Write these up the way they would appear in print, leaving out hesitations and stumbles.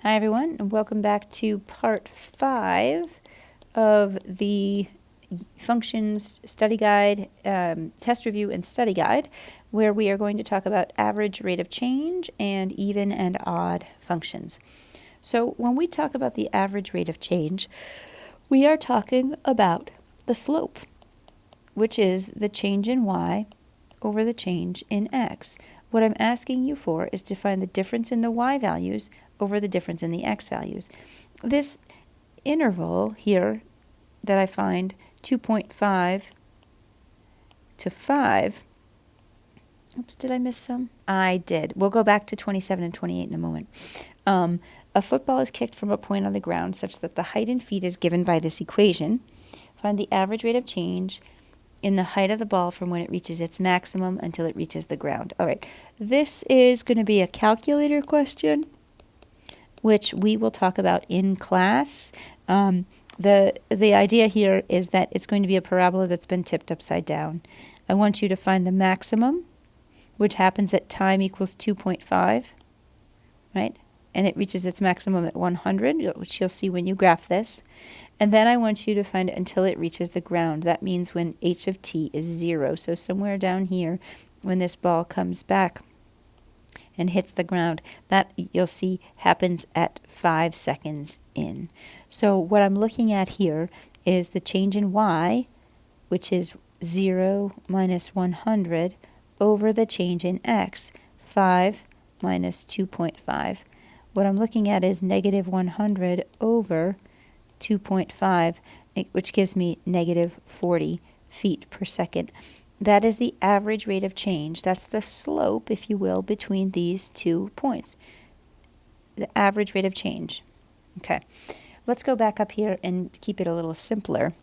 Hi everyone, and welcome back to part 5 of the functions study guide, test review and study guide, where we are going to talk about average rate of change and even and odd functions. So when we talk about the average rate of change, we are talking about the slope, which is the change in y over the change in x. What I'm asking you for is to find the difference in the y values over the difference in the x values. This interval here that I find 2.5 to 5, oops, did I miss some? I did. We'll go back to 27 and 28 in a moment. A football is kicked from a point on the ground such that the height in feet is given by this equation. Find the average rate of change in the height of the ball from when it reaches its maximum until it reaches the ground. All right, this is going to be a calculator question, which we will talk about in class. The idea here is that it's going to be a parabola that's been tipped upside down. I want you to find the maximum, which happens at time equals 2.5, right? And it reaches its maximum at 100, which you'll see when you graph this. And then I want you to find it until it reaches the ground. That means when h of t is 0. So somewhere down here, when this ball comes back and hits the ground, that you'll see happens at 5 seconds in. So what I'm looking at here is the change in y, which is 0 minus 100, over the change in x, 5 minus 2.5. What I'm looking at is negative 100 over 2.5, which gives me negative 40 feet per second. That is the average rate of change. That's the slope, if you will, between these 2 points. The average rate of change. Okay, let's go back up here and keep it a little simpler,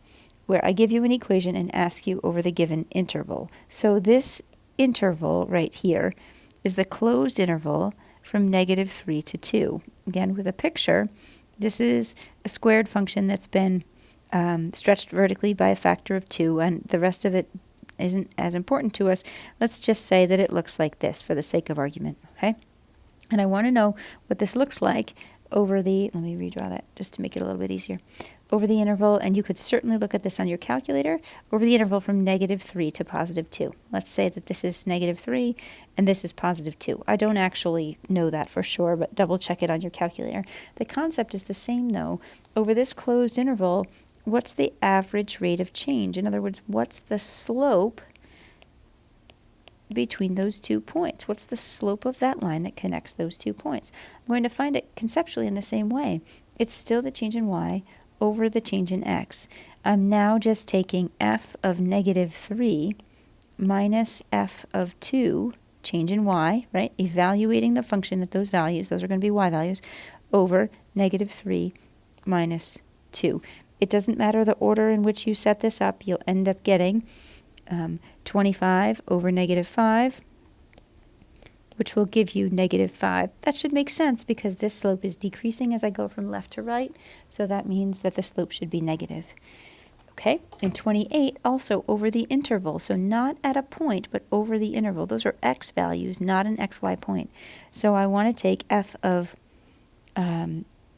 where I give you an equation and ask you over the given interval. So this interval right here is the closed interval from negative 3 to 2. Again, with a picture, this is a squared function that's been stretched vertically by a factor of 2, and the rest of it isn't as important to us. Let's just say that it looks like this for the sake of argument, okay? And I want to know what this looks like over the, let me redraw that just to make it a little bit easier, over the interval, and you could certainly look at this on your calculator, over the interval from negative 3 to positive 2. Let's say that this is negative 3 and this is positive 2. I don't actually know that for sure, but double check it on your calculator. The concept is the same though. Over this closed interval, what's the average rate of change? In other words, what's the slope between those 2 points? What's the slope of that line that connects those 2 points? I'm going to find it conceptually in the same way. It's still the change in y over the change in x. I'm now just taking f of negative 3 minus f of 2, change in y, right? Evaluating the function at those values, those are going to be y values, over negative 3 minus 2. It doesn't matter the order in which you set this up, you'll end up getting 25 over negative 5, which will give you negative 5. That should make sense because this slope is decreasing as I go from left to right, so that means that the slope should be negative. Okay, and 28 also over the interval, so not at a point, but over the interval. Those are x values, not an xy point. So I want to take f of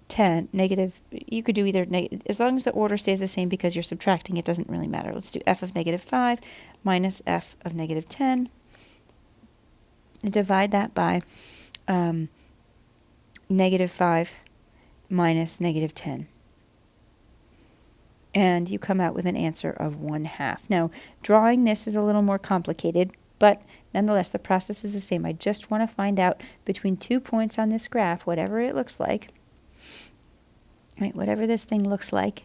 10, negative, you could do either, as long as the order stays the same because you're subtracting, it doesn't really matter. Let's do f of negative 5 minus f of negative 10, and divide that by negative 5 minus negative 10. And you come out with an answer of 1/2. Now, drawing this is a little more complicated, but nonetheless, the process is the same. I just want to find out between 2 points on this graph, whatever it looks like, right, whatever this thing looks like,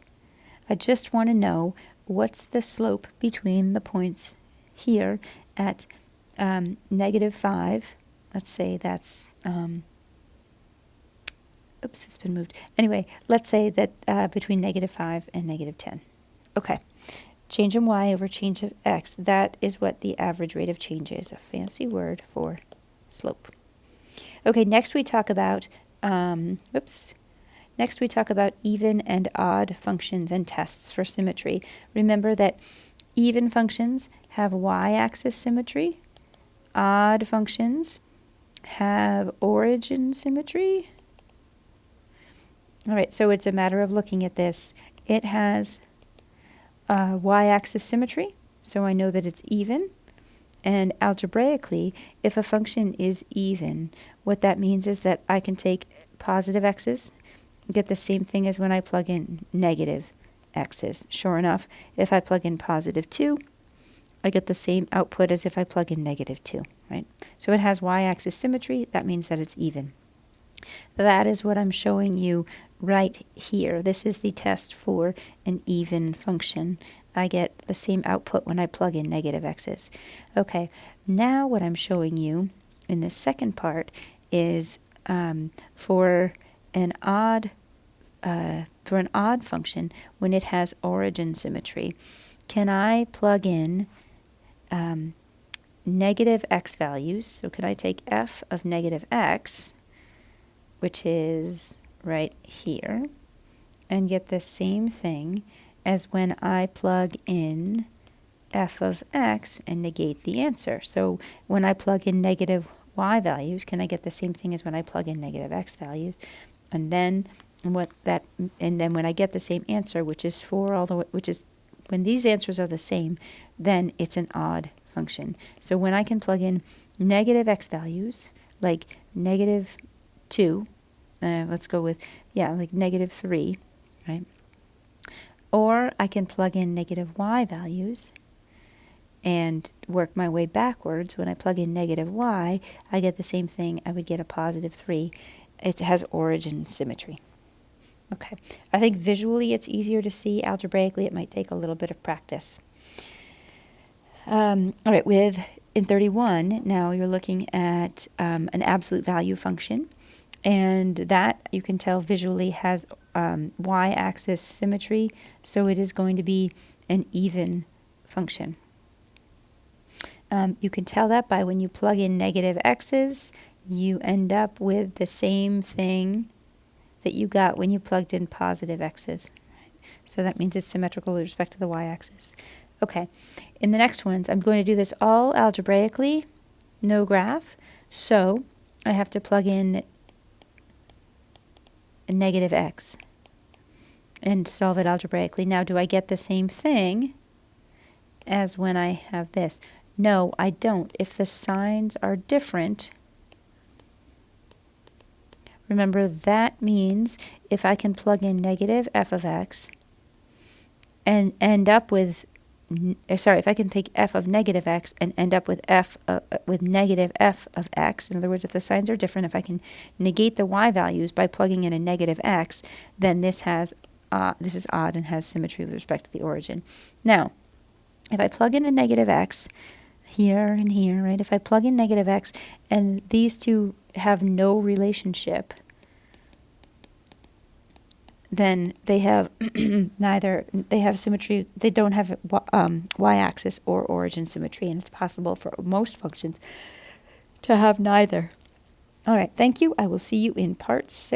I just want to know what's the slope between the points here at negative 5. Let's say that's, oops, it's been moved. Anyway, let's say that between negative 5 and negative 10. Okay, change in y over change of x, that is what the average rate of change is, a fancy word for slope. Okay, next we talk about, next we talk about even and odd functions and tests for symmetry. Remember that even functions have y-axis symmetry, odd functions have origin symmetry, All right, so it's a matter of looking at this. It has y-axis symmetry, so I know that it's even. And algebraically, if a function is even, what that means is that I can take positive x's, get the same thing as when I plug in negative x's. Sure enough, if I plug in positive 2, I get the same output as if I plug in negative 2, right? So it has y-axis symmetry. That means that it's even. That is what I'm showing you right here. This is the test for an even function. I get the same output when I plug in negative x's. Okay, now what I'm showing you in the second part is for an odd function when it has origin symmetry. Can I plug in negative x values? So can I take f of negative x, which is right here, and get the same thing as when I plug in f of x and negate the answer? So when I plug in negative y values, can I get the same thing as when I plug in negative x values? And then when I get the same answer, which is when these answers are the same, then it's an odd function. So when I can plug in negative x values, like negative 2, let's go with, like negative 3, right? Or I can plug in negative y values and work my way backwards. When I plug in negative y, I get the same thing. I would get a positive 3. It has origin symmetry. Okay, I think visually it's easier to see. Algebraically, it might take a little bit of practice. All right, in 31, now you're looking at an absolute value function. And that, you can tell visually, has y-axis symmetry, so it is going to be an even function. You can tell that by when you plug in negative x's, you end up with the same thing that you got when you plugged in positive x's. So that means it's symmetrical with respect to the y-axis. Okay, in the next ones, I'm going to do this all algebraically, no graph. So I have to plug in a negative x and solve it algebraically. Now, do I get the same thing as when I have this? No, I don't. If the signs are different, remember that means if I can plug in negative f of x and end up with, if I can take f of negative x and end up with with negative f of x, in other words, if the signs are different, if I can negate the y values by plugging in a negative x, then this is odd and has symmetry with respect to the origin. Now, if I plug in a negative x here and here, right? If I plug in negative x and these two have no relationship, then they have they have symmetry, they don't have y-axis or origin symmetry, and it's possible for most functions to have neither. All right, thank you. I will see you in part 6.